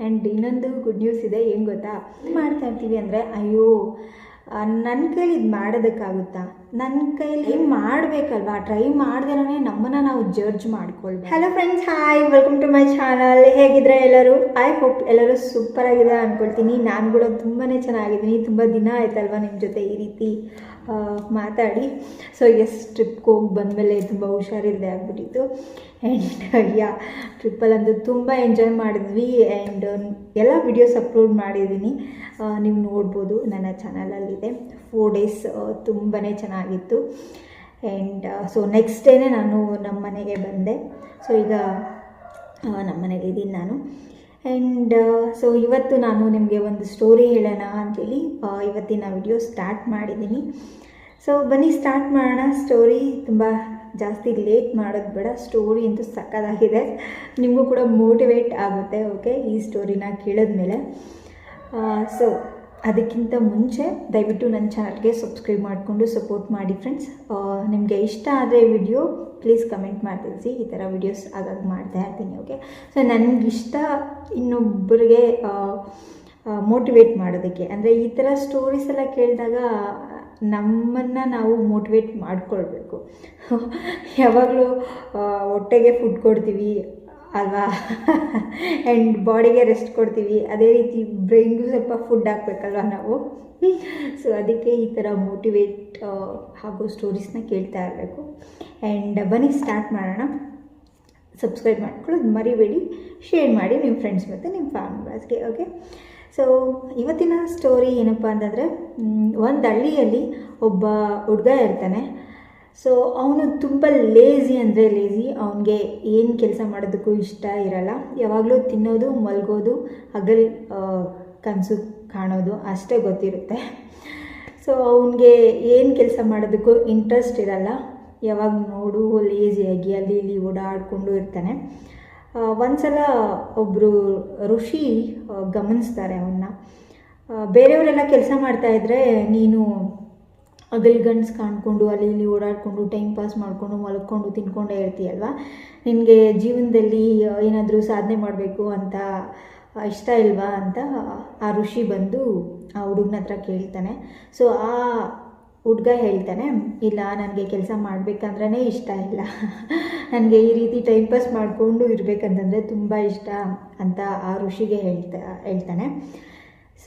And ಇನ್ನೊಂದು good news ಇದೆ. ಏನು ಗೊತ್ತಾ, ಮಾಡ್ತಾ ಇರ್ತೀವಿ ಅಂದರೆ ಅಯ್ಯೋ ನನ್ನ ಕೈಲಿ ಇದು ಮಾಡೋದಕ್ಕಾಗುತ್ತಾ, ನನ್ನ ಕೈಲಿ ಮಾಡಬೇಕಲ್ವಾ, ಟ್ರೈ ಮಾಡ್ದೇನೆ ನಮ್ಮನ್ನು ನಾವು ಜಡ್ಜ್ ಮಾಡ್ಕೊಳ್ಬೇಕು. Hello friends, hi, welcome to my channel. ಹೇಗಿದ್ರೆ ಎಲ್ಲರೂ? ಐ ಹೋಪ್ ಎಲ್ಲರೂ ಸೂಪರ್ ಆಗಿದೆ ಅಂದ್ಕೊಳ್ತೀನಿ. ನಾನು ಕೂಡ ತುಂಬಾ ಚೆನ್ನಾಗಿದ್ದೀನಿ. ತುಂಬ ದಿನ ಆಯ್ತಲ್ವ ನಿಮ್ಮ ಜೊತೆ ಈ ರೀತಿ ಮಾತಾಡಿ. ಸೊ ಟ್ರಿಪ್ಗೆ ಹೋಗಿ ಬಂದಮೇಲೆ ತುಂಬ ಹುಷಾರಿಲ್ಲದೆ ಆಗ್ಬಿಟ್ಟಿತ್ತು. ಆ್ಯಂಡ್ ಟ್ರಿಪ್ಪಲ್ಲಂತೂ ತುಂಬ ಎಂಜಾಯ್ ಮಾಡಿದ್ವಿ. ಆ್ಯಂಡ್ ಎಲ್ಲ ವಿಡಿಯೋಸ್ ಅಪ್ಲೋಡ್ ಮಾಡಿದ್ದೀನಿ, ನೀವು ನೋಡ್ಬೋದು, ನನ್ನ ಚಾನಲಲ್ಲಿದೆ. 4 ಡೇಸ್ ತುಂಬಾ ಚೆನ್ನಾಗಿತ್ತು. ಆ್ಯಂಡ್ ಸೊ ನೆಕ್ಸ್ಟ್ ಡೇನೇ ನಾನು ನಮ್ಮ ಮನೆಗೆ ಬಂದೆ. ಸೊ ಈಗ ನಮ್ಮ ಮನೇಲಿದ್ದೀನಿ ನಾನು. ಆ್ಯಂಡ್ ಸೊ ಇವತ್ತು ನಾನು ನಿಮಗೆ ಒಂದು ಸ್ಟೋರಿ ಹೇಳೋಣ ಅಂಥೇಳಿ ಇವತ್ತಿನ ವಿಡಿಯೋ ಸ್ಟಾರ್ಟ್ ಮಾಡಿದ್ದೀನಿ. ಸೊ ಬನ್ನಿ ಸ್ಟಾರ್ಟ್ ಮಾಡೋಣ. ಸ್ಟೋರಿ ತುಂಬ ಜಾಸ್ತಿ ಲೇಟ್ ಮಾಡೋದು ಬೇಡ, ಸ್ಟೋರಿ ಅಂತೂ ಸಕ್ಕತ್ತಾಗಿದೆ, ನಿಮಗೂ ಕೂಡ ಮೋಟಿವೇಟ್ ಆಗುತ್ತೆ. ಓಕೆ, ಈ ಸ್ಟೋರಿನ ಕೇಳಿದ್ಮೇಲೆ. ಸೊ ಅದಕ್ಕಿಂತ ಮುಂಚೆ ದಯವಿಟ್ಟು ನನ್ನ ಚಾನಲ್ಗೆ ಸಬ್ಸ್ಕ್ರೈಬ್ ಮಾಡಿಕೊಂಡು ಸಪೋರ್ಟ್ ಮಾಡಿ ಫ್ರೆಂಡ್ಸ್. ನಿಮಗೆ ಇಷ್ಟ ಆದರೆ ವಿಡಿಯೋ ಪ್ಲೀಸ್ ಕಮೆಂಟ್ ಮಾಡಿ ತಿಳಿಸಿ. ಈ ಥರ ವಿಡಿಯೋಸ್ ಆಗಾಗ ಮಾಡ್ತಾ ಇರ್ತೀನಿ. ಓಕೆ, ಸೊ ನನಗಿಷ್ಟ ಇನ್ನೊಬ್ಬರಿಗೆ ಮೋಟಿವೇಟ್ ಮಾಡೋದಕ್ಕೆ. ಅಂದರೆ ಈ ಥರ ಸ್ಟೋರೀಸ್ ಎಲ್ಲ ಕೇಳಿದಾಗ ನಮ್ಮನ್ನು ನಾವು ಮೋಟಿವೇಟ್ ಮಾಡಿಕೊಳ್ಬೇಕು. ಯಾವಾಗಲೂ ಹೊಟ್ಟೆಗೆ ಫುಡ್ ಕೊಡ್ತೀವಿ ಅಲ್ವಾ, ಆ್ಯಂಡ್ ಬಾಡಿಗೆ ರೆಸ್ಟ್ ಕೊಡ್ತೀವಿ, ಅದೇ ರೀತಿ ಬ್ರೈನ್ಗೂ ಸ್ವಲ್ಪ ಫುಡ್ ಹಾಕ್ಬೇಕಲ್ವ ನಾವು. ಸೊ ಅದಕ್ಕೆ ಈ ಥರ ಮೋಟಿವೇಟ್ ಆಗೋ ಸ್ಟೋರೀಸ್ನ ಕೇಳ್ತಾ ಇರಬೇಕು. ಆ್ಯಂಡ್ ಬನ್ನಿ ಸ್ಟಾರ್ಟ್ ಮಾಡೋಣ. ಸಬ್ಸ್ಕ್ರೈಬ್ ಮಾಡ್ಕೊಳ್ಳೋದು ಮರಿಬೇಡಿ, ಶೇರ್ ಮಾಡಿ ನಿಮ್ಮ ಫ್ರೆಂಡ್ಸ್ ಮತ್ತು ನಿಮ್ಮ ಫ್ಯಾಮಿಲೀಸ್ಗೆ. ಓಕೆ, ಸೊ ಇವತ್ತಿನ ಸ್ಟೋರಿ ಏನಪ್ಪ ಅಂತಂದರೆ, ಒಂದು ಹಳ್ಳಿಯಲ್ಲಿ ಒಬ್ಬ ಹುಡುಗ ಇರ್ತಾನೆ. ಸೊ ಅವನು ತುಂಬ ಲೇಝಿ ಅಂದರೆ ಲೇಝಿ. ಅವನಿಗೆ ಏನು ಕೆಲಸ ಮಾಡೋದಕ್ಕೂ ಇಷ್ಟ ಇರಲ್ಲ. ಯಾವಾಗಲೂ ತಿನ್ನೋದು, ಮಲಗೋದು, ಹಗಲು ಕನಸು ಕಾಣೋದು ಅಷ್ಟೇ ಗೊತ್ತಿರುತ್ತೆ. ಸೊ ಅವನಿಗೆ ಏನು ಕೆಲಸ ಮಾಡೋದಕ್ಕೂ ಇಂಟ್ರೆಸ್ಟ್ ಇರಲ್ಲ. ಯಾವಾಗ ನೋಡು ಲೇಝಿಯಾಗಿ ಅಲ್ಲಿ ಇಲ್ಲಿ ಓಡಾಡಿಕೊಂಡು ಇರ್ತಾನೆ. ಒಂದು ಸಲ ಒಬ್ಬರು ಋಷಿ ಗಮನಿಸ್ತಾರೆ ಅವನ್ನ. ಬೇರೆಯವರೆಲ್ಲ ಕೆಲಸ ಮಾಡ್ತಾಯಿದ್ರೆ ನೀನು ಗಂಡ್ಸ್ ಕಾಣ್ಕೊಂಡು ಅಲ್ಲಿ ಇಲ್ಲಿ ಓಡಾಡಿಕೊಂಡು ಟೈಮ್ ಪಾಸ್ ಮಾಡಿಕೊಂಡು ಮಲ್ಕೊಂಡು ತಿನ್ಕೊಂಡೇ ಇರ್ತೀಯಲ್ವ, ನಿನಗೆ ಜೀವನದಲ್ಲಿ ಏನಾದರೂ ಸಾಧನೆ ಮಾಡಬೇಕು ಅಂತ ಇಷ್ಟ ಇಲ್ವಾ ಅಂತ ಆ ಋಷಿ ಬಂದು ಆ ಹುಡುಗನ ಹತ್ರ ಕೇಳ್ತಾನೆ. ಸೊ ಆ ಹುಡುಗ ಹೇಳ್ತಾನೆ, ಇಲ್ಲ, ನನಗೆ ಕೆಲಸ ಮಾಡಬೇಕಂದ್ರೇ ಇಷ್ಟ ಇಲ್ಲ, ನನಗೆ ಈ ರೀತಿ ಟೈಮ್ ಪಾಸ್ ಮಾಡಿಕೊಂಡು ಇರಬೇಕಂತಂದರೆ ತುಂಬ ಇಷ್ಟ ಅಂತ ಆ ಋಷಿಗೆ ಹೇಳ್ತಾನೆ.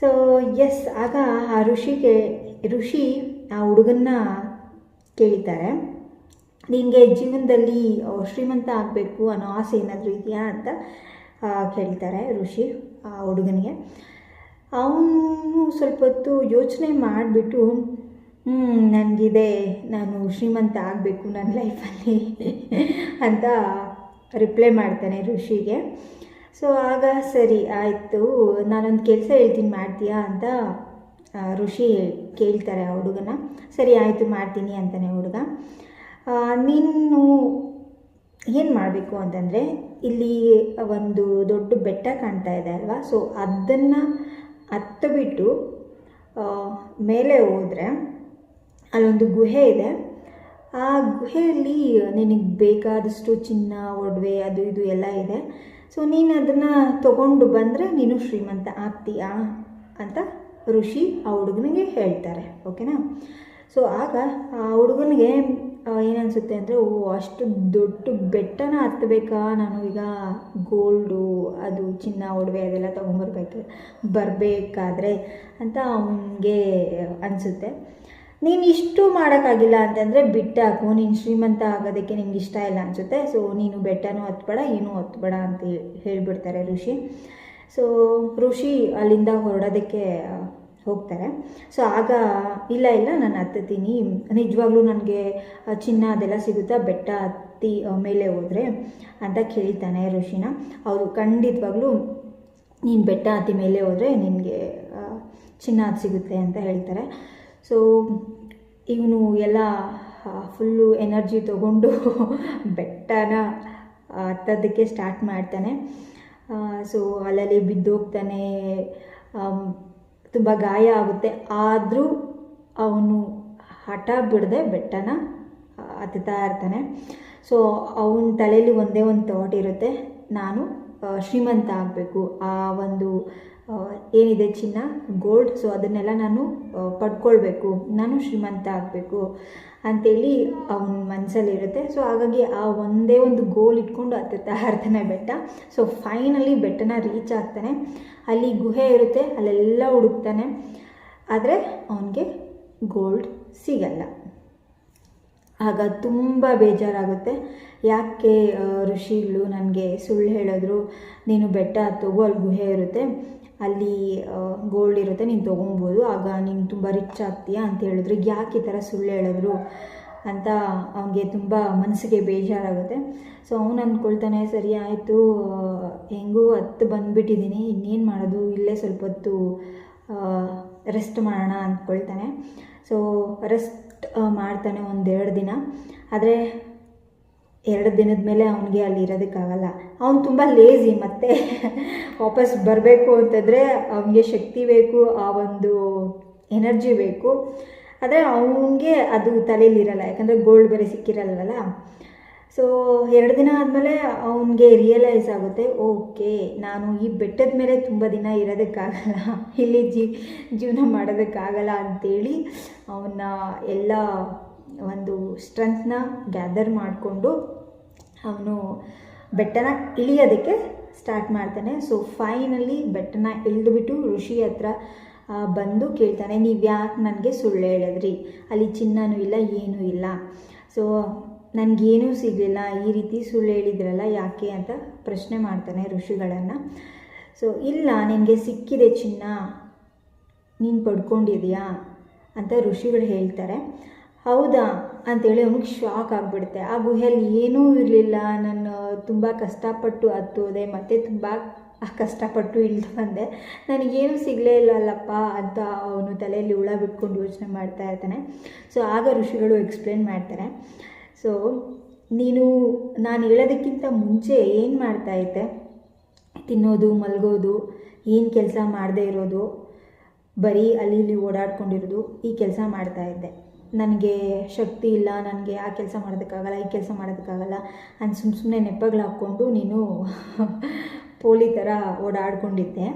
ಸೊ ಆಗ ಆ ಋಷಿ ಆ ಹುಡುಗನ್ನ ಕೇಳ್ತಾರೆ, ನಿನಗೆ ಜೀವನದಲ್ಲಿ ಶ್ರೀಮಂತ ಆಗಬೇಕು ಅನ್ನೋ ಆಸೆ ಏನಾದರೂ ಇದೆಯಾ ಅಂತ ಕೇಳ್ತಾರೆ ಋಷಿ ಆ ಹುಡುಗನಿಗೆ. ಅವನು ಸ್ವಲ್ಪ ಹೊತ್ತು ಯೋಚನೆ ಮಾಡಿಬಿಟ್ಟು, ನನಗಿದೆ, ನಾನು ಶ್ರೀಮಂತ ಆಗಬೇಕು ನನ್ನ ಲೈಫಲ್ಲಿ ಅಂತ ರಿಪ್ಲೈ ಮಾಡ್ತಾನೆ ಋಷಿಗೆ. ಸೊ ಆಗ ಸರಿ ಆಯಿತು, ನಾನೊಂದು ಕೆಲಸ ಹೇಳ್ತೀನಿ, ಮಾಡ್ತೀಯಾ ಅಂತ ಋಷಿ ಕೇಳ್ತಾರೆ ಆ ಹುಡುಗನ. ಸರಿ ಆಯಿತು, ಮಾಡ್ತೀನಿ ಅಂತಾನೆ ಹುಡುಗ. ನೀನು ಏನು ಮಾಡಬೇಕು ಅಂತಂದರೆ, ಇಲ್ಲಿ ಒಂದು ದೊಡ್ಡ ಬೆಟ್ಟ ಕಾಣ್ತಾ ಇದೆ ಅಲ್ವಾ, ಸೊ ಅದನ್ನು ಹತ್ತಿಬಿಟ್ಟು ಮೇಲೆ ಹೋದರೆ ಅಲ್ಲೊಂದು ಗುಹೆ ಇದೆ. ಆ ಗುಹೆಯಲ್ಲಿ ನಿನಗೆ ಬೇಕಾದಷ್ಟು ಚಿನ್ನ, ಒಡವೆ, ಅದು ಇದು ಎಲ್ಲ ಇದೆ. ಸೊ ನೀನು ಅದನ್ನು ತೊಗೊಂಡು ಬಂದರೆ ನೀನು ಶ್ರೀಮಂತ ಆಗ್ತೀಯಾ ಅಂತ ಋಷಿ ಆ ಹುಡುಗನಿಗೆ ಹೇಳ್ತಾರೆ. ಓಕೆನಾ? ಸೊ ಆಗ ಆ ಹುಡುಗನಿಗೆ ಏನನ್ಸುತ್ತೆ ಅಂದರೆ, ಅಷ್ಟು ದೊಡ್ಡ ಬೆಟ್ಟನ ಹತ್ತಬೇಕಾ ನಾನು ಈಗ, ಗೋಲ್ಡು, ಅದು ಚಿನ್ನ, ಒಡವೆ ಅದೆಲ್ಲ ಬರಬೇಕಾದ್ರೆ ಅಂತ ಅವನಿಗೆ ಅನಿಸುತ್ತೆ. ನೀನು ಇಷ್ಟು ಮಾಡೋಕ್ಕಾಗಿಲ್ಲ ಅಂತಂದರೆ ಬಿಟ್ಟಾಕು, ನೀನು ಶ್ರೀಮಂತ ಆಗೋದಕ್ಕೆ ನಿಂಗೆ ಇಷ್ಟ ಇಲ್ಲ ಅನಿಸುತ್ತೆ. ಸೊ ನೀನು ಬೆಟ್ಟನೂ ಹತ್ಬೇಡ, ಏನೂ ಹತ್ಬೇಡ ಅಂತ ಹೇಳಿಬಿಡ್ತಾರೆ ಋಷಿ. ಸೊ ಋಷಿ ಅಲ್ಲಿಂದ ಹೊರಡೋದಕ್ಕೆ ಹೋಗ್ತಾರೆ. ಸೊ ಆಗ ಇಲ್ಲ ನಾನು ಹತ್ತೀನಿ, ನಿಜವಾಗ್ಲೂ ನನಗೆ ಚಿನ್ನ ಅದೆಲ್ಲ ಸಿಗುತ್ತಾ ಬೆಟ್ಟ ಹತ್ತಿ ಮೇಲೆ ಹೋದರೆ ಅಂತ ಕೇಳ್ತಾನೆ ಋಷಿನ. ಅವರು ಖಂಡಿತವಾಗ್ಲೂ ನೀನು ಬೆಟ್ಟ ಹತ್ತಿ ಮೇಲೆ ಹೋದರೆ ನಿನಗೆ ಚಿನ್ನ ಅದು ಸಿಗುತ್ತೆ ಅಂತ ಹೇಳ್ತಾರೆ. ಸೊ ಇವನು ಎಲ್ಲ ಫುಲ್ಲು ಎನರ್ಜಿ ತೊಗೊಂಡು ಬೆಟ್ಟನ ಹತ್ತೋದಕ್ಕೆ ಸ್ಟಾರ್ಟ್ ಮಾಡ್ತಾನೆ. ಸೊ ಅಲ್ಲಲ್ಲಿ ಬಿದ್ದೋಗ್ತಾನೆ, ತುಂಬ ಗಾಯ ಆಗುತ್ತೆ. ಆದರೂ ಅವನು ಹಠ ಬಿಡದೆ ಬೆಟ್ಟನ ಹತ್ತುತ್ತಾ ಇರ್ತಾನೆ. ಸೊ ಅವನ ತಲೆಯಲ್ಲಿ ಒಂದೇ ಒಂದು ಥಾಟ್ ಇರುತ್ತೆ, ನಾನು ಶ್ರೀಮಂತ ಆಗಬೇಕು, ಆ ಒಂದು ಏನಿದೆ ಚಿನ್ನ, ಗೋಲ್ಡ್, ಸೊ ಅದನ್ನೆಲ್ಲ ನಾನು ಪಡ್ಕೊಳ್ಬೇಕು, ನಾನು ಶ್ರೀಮಂತ ಆಗಬೇಕು ಅಂಥೇಳಿ ಅವನ ಮನಸ್ಸಲ್ಲಿರುತ್ತೆ. ಸೊ ಹಾಗಾಗಿ ಆ ಒಂದೇ ಒಂದು ಗೋಲ್ ಇಟ್ಕೊಂಡು ಹತ್ತುತ್ತಾ ಇರ್ತಾನೆ ಬೆಟ್ಟ. ಸೊ ಫೈನಲಿ ಬೆಟ್ಟನ ರೀಚ್ ಆಗ್ತಾನೆ. ಅಲ್ಲಿ ಗುಹೆ ಇರುತ್ತೆ, ಅಲ್ಲೆಲ್ಲ ಹುಡುಕ್ತಾನೆ, ಆದರೆ ಅವನಿಗೆ ಗೋಲ್ಡ್ ಸಿಗಲ್ಲ. ಆಗ ತುಂಬ ಬೇಜಾರಾಗುತ್ತೆ. ಯಾಕೆ ಋಷಿಗಳು ನನಗೆ ಸುಳ್ಳು ಹೇಳಿದ್ರು, ನೀನು ಬೆಟ್ಟ ಹತ್ತೋಗು, ಅಲ್ಲಿ ಗುಹೆ ಇರುತ್ತೆ, ಅಲ್ಲಿ ಗೋಲ್ಡ್ ಇರುತ್ತೆ, ನೀನು ತೊಗೊಬೋದು, ಆಗ ನೀನು ತುಂಬ ರಿಚ್ ಆಗ್ತೀಯಾ ಅಂತ ಹೇಳಿದ್ರು, ಯಾಕೆ ಈ ಥರ ಸುಳ್ಳು ಹೇಳಿದ್ರು ಅಂತ ಅವನಿಗೆ ತುಂಬ ಮನಸ್ಸಿಗೆ ಬೇಜಾರಾಗುತ್ತೆ. ಸೊ ಅವನು ಅಂದ್ಕೊಳ್ತಾನೆ, ಸರಿ ಆಯಿತು, ಹೆಂಗೂ ಹತ್ತು ಬಂದುಬಿಟ್ಟಿದ್ದೀನಿ, ಇನ್ನೇನು ಮಾಡೋದು, ಇಲ್ಲೇ ಸ್ವಲ್ಪ ಹೊತ್ತು ರೆಸ್ಟ್ ಮಾಡೋಣ ಅಂದ್ಕೊಳ್ತಾನೆ. ಸೊ ರೆಸ್ಟ್ ಮಾಡ್ತಾನೆ 1-2 ದಿನ. ಆದರೆ 2 ದಿನದ ಮೇಲೆ ಅವನಿಗೆ ಅಲ್ಲಿ ಇರೋದಕ್ಕಾಗಲ್ಲ. ಅವನು ತುಂಬ ಲೇಝಿ, ಮತ್ತೆ ವಾಪಸ್ ಬರಬೇಕು ಅಂತಂದರೆ ಅವನಿಗೆ ಶಕ್ತಿ ಬೇಕು, ಆ ಒಂದು ಎನರ್ಜಿ ಬೇಕು. ಆದರೆ ಅವನಿಗೆ ಅದು ತಲೆಯಲ್ಲಿರಲ್ಲ, ಯಾಕಂದರೆ ಗೋಲ್ಡ್ ಬೇರೆ ಸಿಕ್ಕಿರಲ್ವಲ್ಲ. ಸೊ 2 ದಿನ ಆದಮೇಲೆ ಅವನಿಗೆ ರಿಯಲೈಸ್ ಆಗುತ್ತೆ, ಓಕೆ ನಾನು ಈ ಬೆಟ್ಟದ ಮೇಲೆ ತುಂಬ ದಿನ ಇರೋದಕ್ಕಾಗಲ್ಲ, ಇಲ್ಲಿ ಜೀವನ ಮಾಡೋದಕ್ಕಾಗಲ್ಲ ಅಂಥೇಳಿ ಅವನ್ನ ಎಲ್ಲ ಒಂದು ಸ್ಟ್ರೆಂತ್ನ ಗ್ಯಾದರ್ ಮಾಡಿಕೊಂಡು ಅವನು ಬೆಟ್ಟನ ಇಳಿಯೋದಕ್ಕೆ ಸ್ಟಾರ್ಟ್ ಮಾಡ್ತಾನೆ. ಸೊ ಫೈನಲಿ ಬೆಟ್ಟನ ಇಳಿದುಬಿಟ್ಟು ಋಷಿ ಹತ್ರ ಬಂದು ಕೇಳ್ತಾನೆ, ನೀವು ಯಾಕೆ ನನಗೆ ಸುಳ್ಳು ಹೇಳಿದ್ರಿ, ಅಲ್ಲಿ ಚಿನ್ನನೂ ಇಲ್ಲ ಏನೂ ಇಲ್ಲ, ಸೊ ನನಗೇನೂ ಸಿಗಲಿಲ್ಲ, ಈ ರೀತಿ ಸುಳ್ಳು ಹೇಳಿದ್ರಲ್ಲ ಯಾಕೆ ಅಂತ ಪ್ರಶ್ನೆ ಮಾಡ್ತಾನೆ ಋಷಿಗಳನ್ನು. ಸೊ ಇಲ್ಲ, ನಿನಗೆ ಸಿಕ್ಕಿದೆ ಚಿನ್ನ, ನೀನು ಪಡ್ಕೊಂಡಿದೆಯಾ ಅಂತ ಋಷಿಗಳು ಹೇಳ್ತಾರೆ. ಹೌದಾ ಅಂಥೇಳಿ ಅವನಿಗೆ ಶಾಕ್ ಆಗಿಬಿಡುತ್ತೆ. ಆ ಗುಹೆಯಲ್ಲಿ ಏನೂ ಇರಲಿಲ್ಲ, ನಾನು ತುಂಬ ಕಷ್ಟಪಟ್ಟು ಹತ್ತೋದೆ, ಮತ್ತು ತುಂಬ ಕಷ್ಟಪಟ್ಟು ಇಳಿದು ಬಂದೆ, ನನಗೇನು ಸಿಗಲೇ ಇಲ್ಲಲ್ಲಪ್ಪ ಅಂತ ಅವನು ತಲೆಯಲ್ಲಿ ಹುಳ ಬಿಟ್ಕೊಂಡು ಯೋಚನೆ ಮಾಡ್ತಾ ಇರ್ತಾನೆ. ಸೊ ಆಗ ಋಷಿಗಳು ಎಕ್ಸ್ಪ್ಲೇನ್ ಮಾಡ್ತಾರೆ, ಸೊ ನಾನು ಹೇಳೋದಕ್ಕಿಂತ ಮುಂಚೆ ಏನು ಮಾಡ್ತಾಯಿದ್ದೆ, ತಿನ್ನೋದು, ಮಲಗೋದು, ಏನು ಕೆಲಸ ಮಾಡದೇ ಇರೋದು, ಬರೀ ಅಲ್ಲಿ ಇಲ್ಲಿ ಓಡಾಡ್ಕೊಂಡಿರೋದು, ಈ ಕೆಲಸ ಮಾಡ್ತಾಯಿದ್ದೆ. ನನಗೆ ಶಕ್ತಿ ಇಲ್ಲ, ನನಗೆ ಆ ಕೆಲಸ ಮಾಡೋದಕ್ಕಾಗಲ್ಲ, ಈ ಕೆಲಸ ಮಾಡೋದಕ್ಕಾಗಲ್ಲ ಅಂತ ಸುಮ್ಮನೆ ನೆಪಗಳು ಹಾಕ್ಕೊಂಡು ನೀನು ಪೋಲಿ ಥರ ಓಡಾಡ್ಕೊಂಡಿದ್ದೆ.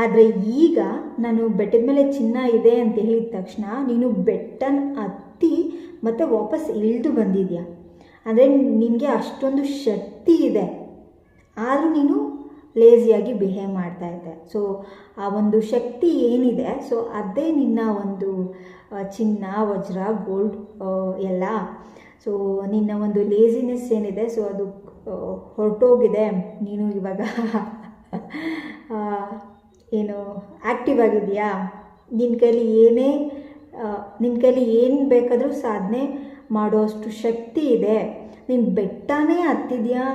ಆದರೆ ಈಗ ನಾನು ಬೆಟ್ಟದ ಮೇಲೆ ಚಿನ್ನ ಇದೆ ಅಂತ ಹೇಳಿದ ತಕ್ಷಣ ನೀನು ಬೆಟ್ಟನ ಹತ್ತಿ ಮತ್ತು ವಾಪಸ್ ಇಳಿದು ಬಂದಿದ್ಯಾ, ಅಂದರೆ ನಿನಗೆ ಅಷ್ಟೊಂದು ಶಕ್ತಿ ಇದೆ, ಆದರೂ ನೀನು ಲೇಸಿಯಾಗಿ ಬಿಹೇವ್ ಮಾಡ್ತಾಯಿದ್ದೆ. ಸೊ ಆ ಒಂದು ಶಕ್ತಿ ಏನಿದೆ, ಸೊ ಅದೇ ನಿನ್ನ ಒಂದು ಚಿನ್ನ, ವಜ್ರ, ಗೋಲ್ಡ್ ಎಲ್ಲ. ಸೊ ನಿನ್ನ ಒಂದು ಲೇಸಿನೆಸ್ ಏನಿದೆ, ಸೊ ಅದು ಹೊರಟೋಗಿದೆ. ನೀನು ಇವಾಗ ಏನು ಆ್ಯಕ್ಟಿವ್ ಆಗಿದೆಯಾ, ನಿನ್ನ ಕೈಲಿ ಏನು ಬೇಕಾದರೂ ಸಾಧನೆ ಮಾಡೋಷ್ಟು ಶಕ್ತಿ ಇದೆ. ನೀನು ಬೆಟ್ಟನೇ ಹತ್ತಿದ್ಯಾ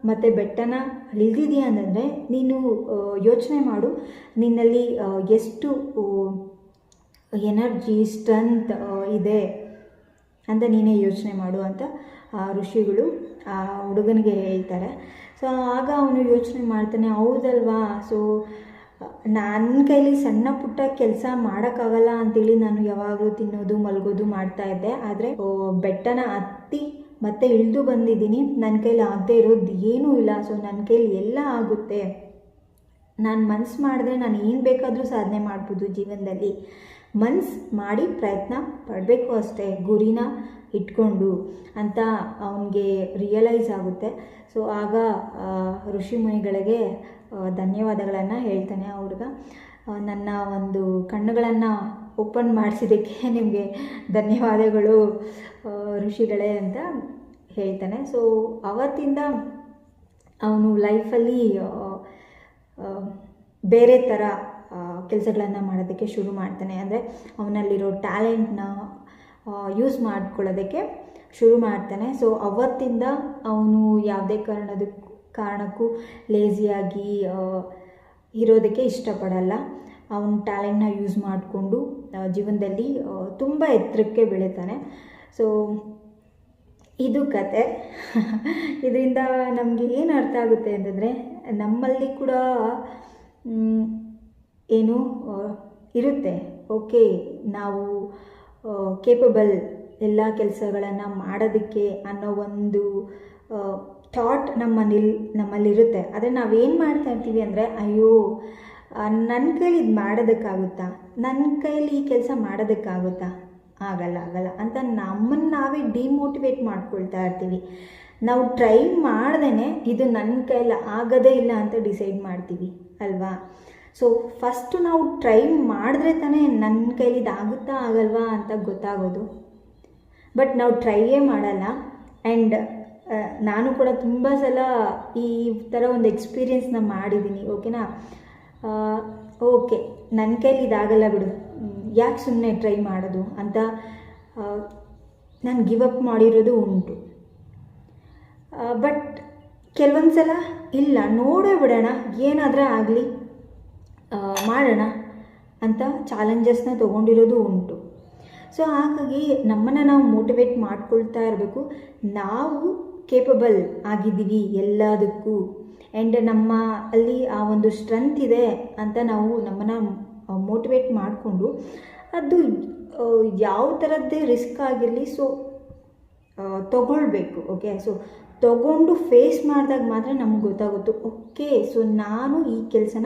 ಮತ್ತು ಬೆಟ್ಟನ ಇಳಿದಿದೆಯಾ ಅಂತಂದರೆ ನೀನು ಯೋಚನೆ ಮಾಡು, ನಿನ್ನಲ್ಲಿ ಎಷ್ಟು ಎನರ್ಜಿ, ಸ್ಟ್ರೆಂತ್ ಇದೆ ಅಂತ ನೀನೇ ಯೋಚನೆ ಮಾಡು ಅಂತ ಋಷಿಗಳು ಆ ಹುಡುಗನಿಗೆ ಹೇಳ್ತಾರೆ. ಸೊ ಆಗ ಅವನು ಯೋಚನೆ ಮಾಡ್ತಾನೆ, ಹೌದಲ್ವಾ, ಸೊ ನನ್ನ ಕೈಲಿ ಸಣ್ಣ ಪುಟ್ಟ ಕೆಲಸ ಮಾಡೋಕ್ಕಾಗಲ್ಲ ಅಂತೇಳಿ ನಾನು ಯಾವಾಗಲೂ ತಿನ್ನೋದು, ಮಲಗೋದು ಮಾಡ್ತಾಯಿದ್ದೆ, ಆದರೆ ಬೆಟ್ಟನ ಹತ್ತಿ ಮತ್ತೆ ಇಳಿದು ಬಂದಿದ್ದೀನಿ, ನನ್ನ ಕೈಲಿ ಆಗದೆ ಇರೋದು ಏನೂ ಇಲ್ಲ. ಸೊ ನನ್ನ ಕೈಲಿ ಎಲ್ಲ ಆಗುತ್ತೆ, ನಾನು ಮನಸ್ಸು ಮಾಡಿದ್ರೆ ನಾನು ಏನು ಬೇಕಾದರೂ ಸಾಧನೆ ಮಾಡ್ಬೋದು ಜೀವನದಲ್ಲಿ. ಮನಸ್ಸು ಮಾಡಿ ಪ್ರಯತ್ನ ಪಡಬೇಕು ಅಷ್ಟೇ, ಗುರಿನ ಇಟ್ಕೊಂಡು ಅಂತ ಅವನಿಗೆ ರಿಯಲೈಸ್ ಆಗುತ್ತೆ. ಸೊ ಆಗ ಋಷಿ ಮುನಿಗಳಿಗೆ ಧನ್ಯವಾದಗಳನ್ನು ಹೇಳ್ತಾನೆ ಆ ಹುಡುಗ. ನನ್ನ ಒಂದು ಕಣ್ಣುಗಳನ್ನು ಓಪನ್ ಮಾಡಿಸಿದ್ದಕ್ಕೆ ನಿಮಗೆ ಧನ್ಯವಾದಗಳು ಋಷಿಗಳೇ ಅಂತ ಹೇಳ್ತಾನೆ. ಸೊ ಅವತ್ತಿಂದ ಅವನು ಲೈಫಲ್ಲಿ ಬೇರೆ ಥರ ಕೆಲಸಗಳನ್ನು ಮಾಡೋದಕ್ಕೆ ಶುರು ಮಾಡ್ತಾನೆ. ಅಂದರೆ ಅವನಲ್ಲಿರೋ ಟ್ಯಾಲೆಂಟ್ನ ಯೂಸ್ ಮಾಡ್ಕೊಳ್ಳೋದಕ್ಕೆ ಶುರು ಮಾಡ್ತಾನೆ. ಸೊ ಅವತ್ತಿಂದ ಅವನು ಯಾವುದೇ ಕಾರಣಕ್ಕೂ ಲೇಸಿಯಾಗಿ ಇರೋದಕ್ಕೆ ಇಷ್ಟಪಡಲ್ಲ. ಅವನ ಟ್ಯಾಲೆಂಟ್ನ ಯೂಸ್ ಮಾಡಿಕೊಂಡು ಜೀವನದಲ್ಲಿ ತುಂಬ ಎತ್ತರಕ್ಕೆ ಬೆಳೀತಾನೆ. ಸೊ ಇದು ಕತೆ. ಇದರಿಂದ ನಮಗೆ ಏನು ಅರ್ಥ ಆಗುತ್ತೆ ಅಂತಂದರೆ, ನಮ್ಮಲ್ಲಿ ಕೂಡ ಏನು ಇರುತ್ತೆ, ಓಕೆ ನಾವು ಕೇಪಬಲ್ ಎಲ್ಲ ಕೆಲಸಗಳನ್ನು ಮಾಡೋದಕ್ಕೆ ಅನ್ನೋ ಒಂದು ಥಾಟ್ ನಮ್ಮಲ್ಲಿರುತ್ತೆ. ಆದರೆ ನಾವೇನು ಮಾಡ್ತಾ ಇರ್ತೀವಿ ಅಂದರೆ, ಅಯ್ಯೋ ನನ್ನ ಕೈಲಿ ಇದು ಮಾಡೋದಕ್ಕಾಗುತ್ತಾ, ನನ್ನ ಕೈಲಿ ಈ ಕೆಲಸ ಮಾಡೋದಕ್ಕಾಗುತ್ತಾ, ಆಗಲ್ಲ ಅಂತ ನಮ್ಮನ್ನು ನಾವೇ ಡಿಮೋಟಿವೇಟ್ ಮಾಡ್ಕೊಳ್ತಾ ಇರ್ತೀವಿ. ನಾವು ಟ್ರೈ ಮಾಡ್ದೇ ಇದು ನನ್ನ ಕೈಲಿ ಆಗೋದೇ ಇಲ್ಲ ಅಂತ ಡಿಸೈಡ್ ಮಾಡ್ತೀವಿ ಅಲ್ವಾ. ಸೊ ಫಸ್ಟು ನಾವು ಟ್ರೈ ಮಾಡಿದ್ರೆ ತಾನೇ ನನ್ನ ಕೈಲಿ ಇದಾಗುತ್ತಾ ಆಗಲ್ವಾ ಅಂತ ಗೊತ್ತಾಗೋದು. ಬಟ್ ನಾವು ಟ್ರೈಯೇ ಮಾಡಲ್ಲ. ಆ್ಯಂಡ್ ನಾನು ಕೂಡ ತುಂಬ ಸಲ ಈ ಥರ ಒಂದು ಎಕ್ಸ್ಪೀರಿಯೆನ್ಸ್ನ ಮಾಡಿದ್ದೀನಿ. ಓಕೆನಾ, ಓಕೆ ನನ್ನ ಕೈಲಿ ಇದಾಗಲ್ಲ ಬಿಡು, ಯಾಕೆ ಸುಮ್ಮನೆ ಟ್ರೈ ಮಾಡೋದು ಅಂತ ನಾನು ಗಿವ್ ಅಪ್ ಮಾಡಿರೋದು ಉಂಟು. ಬಟ್ ಕೆಲವೊಂದು ಸಲ ಇಲ್ಲ, ನೋಡೇ ಬಿಡೋಣ, ಏನಾದರೂ ಆಗಲಿ ಮಾಡೋಣ ಅಂತ ಚಾಲೆಂಜಸ್ನ ತೊಗೊಂಡಿರೋದು ಉಂಟು. ಸೊ ಹಾಗಾಗಿ ನಮ್ಮನ್ನು ನಾವು ಮೋಟಿವೇಟ್ ಮಾಡ್ಕೊಳ್ತಾ ಇರಬೇಕು. ನಾವು ಕೇಪಬಲ್ ಆಗಿದ್ದೀವಿ ಎಲ್ಲದಕ್ಕೂ, ಆ್ಯಂಡ್ ನಮ್ಮ ಅಲ್ಲಿ ಆ ಒಂದು ಸ್ಟ್ರೆಂತ್ ಇದೆ ಅಂತ ನಾವು ನಮ್ಮನ್ನು ಮೋಟಿವೇಟ್ ಮಾಡಿಕೊಂಡು ಅದು ಯಾವ ಥರದ್ದೇ ರಿಸ್ಕ್ ಆಗಿರಲಿ ಸೊ ತಗೊಳ್ಬೇಕು. ಓಕೆ, ಸೊ ತಗೊಂಡು ಫೇಸ್ ಮಾಡಿದಾಗ ಮಾತ್ರ ನಮ್ಗೆ ಗೊತ್ತಾಗುತ್ತೆ, ಓಕೆ ಸೊ ನಾನು ಈ ಕೆಲಸನ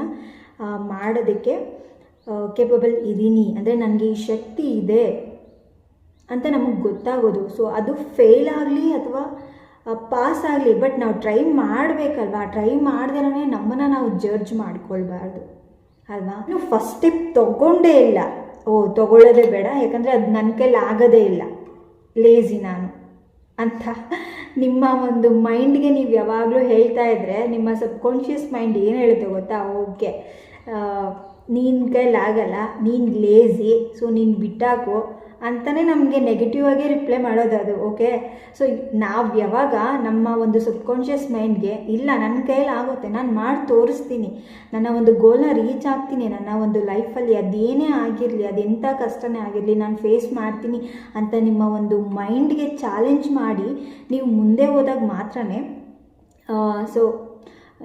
ಮಾಡೋದಕ್ಕೆ ಕೇಪಬಲ್ ಇದ್ದೀನಿ, ಅಂದರೆ ನನಗೆ ಈ ಶಕ್ತಿ ಇದೆ ಅಂತ ನಮಗೆ ಗೊತ್ತಾಗೋದು. ಸೊ ಅದು ಫೇಲ್ ಆಗಲಿ ಅಥವಾ ಪಾಸ್ ಆಗಲಿ, ಬಟ್ ನಾವು ಟ್ರೈ ಮಾಡಬೇಕಲ್ವಾ. ಟ್ರೈ ಮಾಡ್ದೇನೆ ನಮ್ಮನ್ನು ನಾವು ಜಡ್ಜ್ ಮಾಡ್ಕೊಳ್ಬಾರ್ದು ಅಲ್ವಾ. ನಾವು ಫಸ್ಟ್ ಸ್ಟೆಪ್ ತೊಗೊಂಡೇ ಇಲ್ಲ, ತೊಗೊಳ್ಳೋದೇ ಬೇಡ, ಯಾಕಂದರೆ ಅದು ನನ್ನ ಕೈಲಿ ಆಗೋದೇ ಇಲ್ಲ, ಲೇಝಿ ನಾನು ಅಂತ ನಿಮ್ಮ ಒಂದು ಮೈಂಡ್ಗೆ ನೀವು ಯಾವಾಗಲೂ ಹೇಳ್ತಾ ಇದ್ದರೆ ನಿಮ್ಮ ಸಬ್ಕಾನ್ಷಿಯಸ್ ಮೈಂಡ್ ಏನು ಹೇಳುತ್ತೆ ಗೊತ್ತಾ, ಓಕೆ ನಿನ್ನ ಕೈಲಿ ಆಗಲ್ಲ, ನೀನು ಲೇಝಿ, ಸೊ ನೀನು ಬಿಟ್ಟಾಕು ಅಂತಲೇ ನಮಗೆ ನೆಗೆಟಿವ್ ಆಗಿ ರಿಪ್ಲೈ ಮಾಡೋದು ಅದು. ಓಕೆ, ಸೊ ನಾವು ಯಾವಾಗ ನಮ್ಮ ಒಂದು ಸಬ್ಕಾನ್ಷಿಯಸ್ ಮೈಂಡ್ಗೆ ಇಲ್ಲ ನನ್ನ ಕೈಲಿ ಆಗುತ್ತೆ, ನಾನು ಮಾಡಿ ತೋರಿಸ್ತೀನಿ, ನನ್ನ ಒಂದು ಗೋಲ್ನ ರೀಚ್ ಆಗ್ತೀನಿ, ನನ್ನ ಒಂದು ಲೈಫಲ್ಲಿ ಅದೇನೇ ಆಗಿರಲಿ, ಅದೆಂಥ ಕಷ್ಟನೇ ಆಗಿರಲಿ ನಾನು ಫೇಸ್ ಮಾಡ್ತೀನಿ ಅಂತ ನಿಮ್ಮ ಒಂದು ಮೈಂಡ್ಗೆ ಚಾಲೆಂಜ್ ಮಾಡಿ ನೀವು ಮುಂದೆ ಹೋದಾಗ ಮಾತ್ರನೇ ಸೊ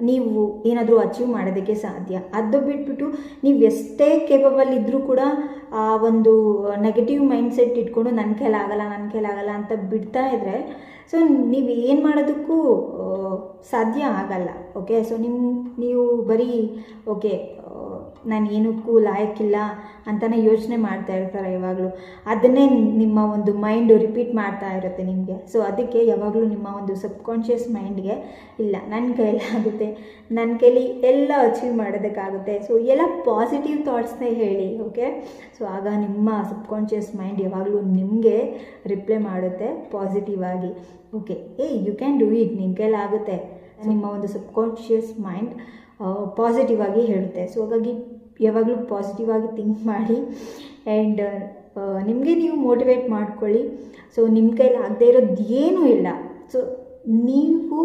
ನೀವು ಏನಾದರೂ ಅಚೀವ್ ಮಾಡೋದಕ್ಕೆ ಸಾಧ್ಯ. ಅದು ಬಿಟ್ಬಿಟ್ಟು ನೀವು ಎಷ್ಟೇ ಕೇಪಬಲ್ ಇದ್ದರೂ ಕೂಡ ಆ ಒಂದು ನೆಗೆಟಿವ್ ಮೈಂಡ್ಸೆಟ್ ಇಟ್ಕೊಂಡು ನನ್ನ ಕೈಲಾಗಲ್ಲ ಅಂತ ಬಿಡ್ತಾ ಇದ್ದರೆ ಸೊ ನೀವು ಏನು ಮಾಡೋದಕ್ಕೂ ಸಾಧ್ಯ ಆಗಲ್ಲ. ಓಕೆ, ಸೊ ನೀವು ಬರೀ ಓಕೆ ನಾನು ಏನಕ್ಕೂ ಲಾಯಕ್ಕಿಲ್ಲ ಅಂತಲೇ ಯೋಚನೆ ಮಾಡ್ತಾ ಇರ್ತಾರೆ ಯಾವಾಗಲೂ. ಅದನ್ನೇ ನಿಮ್ಮ ಒಂದು ಮೈಂಡು ರಿಪೀಟ್ ಮಾಡ್ತಾ ಇರುತ್ತೆ ನಿಮಗೆ. ಸೊ ಅದಕ್ಕೆ ಯಾವಾಗಲೂ ನಿಮ್ಮ ಒಂದು ಸಬ್ಕಾನ್ಷಿಯಸ್ ಮೈಂಡ್ಗೆ ಇಲ್ಲ ನನ್ನ ಕೈಲಿ ಆಗುತ್ತೆ, ನನ್ನ ಕೈಲಿ ಎಲ್ಲ ಅಚೀವ್ ಮಾಡೋದಕ್ಕಾಗುತ್ತೆ, ಸೊ ಎಲ್ಲ ಪಾಸಿಟಿವ್ ಥಾಟ್ಸ್ನೇ ಹೇಳಿ. ಓಕೆ, ಸೊ ಆಗ ನಿಮ್ಮ ಸಬ್ಕಾನ್ಷಿಯಸ್ ಮೈಂಡ್ ಯಾವಾಗಲೂ ನಿಮಗೆ ರಿಪ್ಲೈ ಮಾಡುತ್ತೆ ಪಾಸಿಟಿವ್ ಆಗಿ. Okay, you can do it, ನಿನ್ನ ಕೈಲಿ ಆಗುತ್ತೆ, ನಿಮ್ಮ ಒಂದು ಸಬ್ಕಾನ್ಷಿಯಸ್ ಮೈಂಡ್ ಪಾಸಿಟಿವ್ ಆಗಿ ಹೇಳುತ್ತೆ. ಸೊ ಹಾಗಾಗಿ ಯಾವಾಗಲೂ ಪಾಸಿಟಿವ್ ಆಗಿ ಥಿಂಕ್ ಮಾಡಿ ಆ್ಯಂಡ್ ನಿಮಗೆ ನೀವು ಮೋಟಿವೇಟ್ ಮಾಡ್ಕೊಳ್ಳಿ. ಸೊ ನಿಮ್ಮ ಕೈಲಿ ಆಗದೆ ಇರೋದು ಏನೂ ಇಲ್ಲ. ಸೊ ನೀವು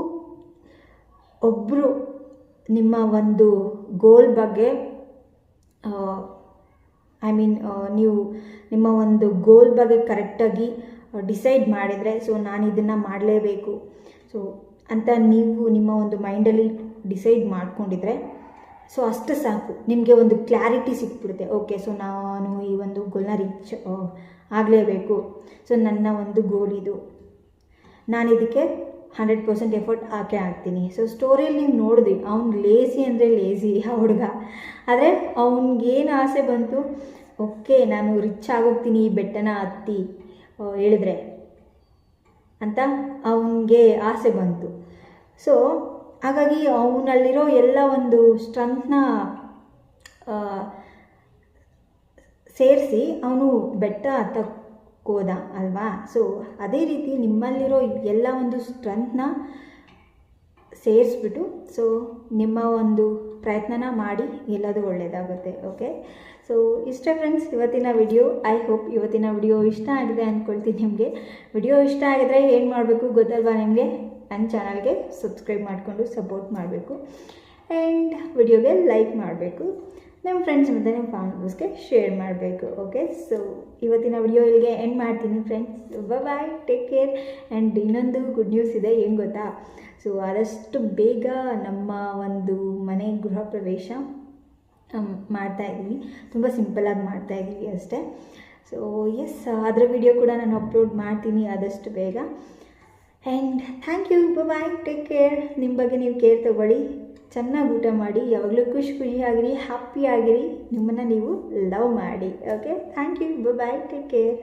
ಒಬ್ಬರು ನಿಮ್ಮ ಒಂದು ಗೋಲ್ ಬಗ್ಗೆ ನೀವು ನಿಮ್ಮ ಒಂದು ಗೋಲ್ ಬಗ್ಗೆ ಕರೆಕ್ಟಾಗಿ ಡಿಸೈಡ್ ಮಾಡಿದರೆ ಸೊ ನಾನು ಇದನ್ನು ಮಾಡಲೇಬೇಕು ಸೊ ಅಂತ ನೀವು ನಿಮ್ಮ ಒಂದು ಮೈಂಡಲ್ಲಿ ಡಿಸೈಡ್ ಮಾಡ್ಕೊಂಡಿದ್ರೆ ಸೊ ಅಷ್ಟು ಸಾಕು, ನಿಮಗೆ ಒಂದು ಕ್ಲಾರಿಟಿ ಸಿಕ್ಬಿಡುತ್ತೆ. ಓಕೆ, ಸೊ ನಾನು ಈ ಒಂದು ಗೋಲ್ನ ರೀಚ್ ಆಗಲೇಬೇಕು, ಸೊ ನನ್ನ ಒಂದು ಗೋಲ್ ಇದು, ನಾನು ಇದಕ್ಕೆ 100% ಎಫರ್ಟ್ ಹಾಕ್ತೀನಿ. ಸೊ ಸ್ಟೋರಿಯಲ್ಲಿ ನೀವು ನೋಡಿದ್ವಿ, ಅವ್ನು ಲೇಝಿ ಅಂದರೆ ಲೇಝಿ ಆ ಹುಡುಗ, ಆದರೆ ಅವ್ನಿಗೇನು ಆಸೆ ಬಂತು, ಓಕೆ ನಾನು ರಿಚ್ ಆಗೋಗ್ತೀನಿ ಈ ಬೆಟ್ಟನ ಹತ್ತಿ ಹೇಳಿದ್ರೆ ಅಂತ ಅವನಿಗೆ ಆಸೆ ಬಂತು. ಸೊ ಹಾಗಾಗಿ ಅವನಲ್ಲಿರೋ ಎಲ್ಲ ಒಂದು ಸ್ಟ್ರೆಂತ್ನ ಸೇರಿಸಿ ಅವನು ಬೆಟ್ಟ ಹತ್ತಕ್ಕೋದ ಅಲ್ವಾ. ಸೊ ಅದೇ ರೀತಿ ನಿಮ್ಮಲ್ಲಿರೋ ಎಲ್ಲ ಒಂದು ಸ್ಟ್ರೆಂತ್ನ ಸೇರಿಸ್ಬಿಟ್ಟು ಸೊ ನಿಮ್ಮ ಒಂದು ಪ್ರಯತ್ನನ ಮಾಡಿ ಎಲ್ಲದೂ ಒಳ್ಳೆಯದಾಗುತ್ತೆ. ಓಕೆ, ಸೊ ಇಷ್ಟೇ ಫ್ರೆಂಡ್ಸ್ ಇವತ್ತಿನ ವಿಡಿಯೋ. ಐ ಹೋಪ್ ಇವತ್ತಿನ ವಿಡಿಯೋ ಇಷ್ಟ ಆಗಿದೆ ಅಂದ್ಕೊಳ್ತೀನಿ. ನಿಮಗೆ ವಿಡಿಯೋ ಇಷ್ಟ ಆಗಿದ್ರೆ ಏನು ಮಾಡಬೇಕು ಗೊತ್ತಲ್ವಾ ನಿಮಗೆ, ನನ್ನ ಚಾನಲ್ಗೆ ಸಬ್ಸ್ಕ್ರೈಬ್ ಮಾಡಿಕೊಂಡು ಸಪೋರ್ಟ್ ಮಾಡಬೇಕು ಆ್ಯಂಡ್ ವಿಡಿಯೋಗೆ ಲೈಕ್ ಮಾಡಬೇಕು, ನಿಮ್ಮ ಫ್ರೆಂಡ್ಸ್ ಮತ್ತು ನಿಮ್ಮ ಫ್ಯಾಮಿಲೀಸ್ಗೆ ಶೇರ್ ಮಾಡಬೇಕು. ಓಕೆ, ಸೊ ಇವತ್ತಿನ ವಿಡಿಯೋ ಇಲ್ಲಿಗೆ ಎಂಡ್ ಮಾಡ್ತೀನಿ friends. Bye, take care. And ಇನ್ನೊಂದು ಗುಡ್ ನ್ಯೂಸ್ ಇದೆ, ಏನು ಗೊತ್ತಾ, ಸೊ ಆದಷ್ಟು ಬೇಗ ನಮ್ಮ ಒಂದು ಮನೆ ಗೃಹ ಪ್ರವೇಶ ಮಾಡ್ತಾಯಿದ್ದೀವಿ, ತುಂಬ ಸಿಂಪಲಾಗಿ ಮಾಡ್ತಾಯಿದ್ದೀವಿ ಅಷ್ಟೇ. ಸೊ ಎಸ್, ಅದರ ವಿಡಿಯೋ ಕೂಡ ನಾನು ಅಪ್ಲೋಡ್ ಮಾಡ್ತೀನಿ ಆದಷ್ಟು ಬೇಗ. And thank you. Bye, take care. ನಿಮ್ಮ ಬಗ್ಗೆ ನೀವು ಕೇರ್ ತೊಗೊಳ್ಳಿ, ಚೆನ್ನಾಗಿ ಊಟ ಮಾಡಿ, ಯಾವಾಗಲೂ ಖುಷಿಯಾಗಿರಿ, ಹ್ಯಾಪಿಯಾಗಿರಿ, ನಿಮ್ಮನ್ನು ನೀವು ಲವ್ ಮಾಡಿ. Okay, thank you. Bye, take care.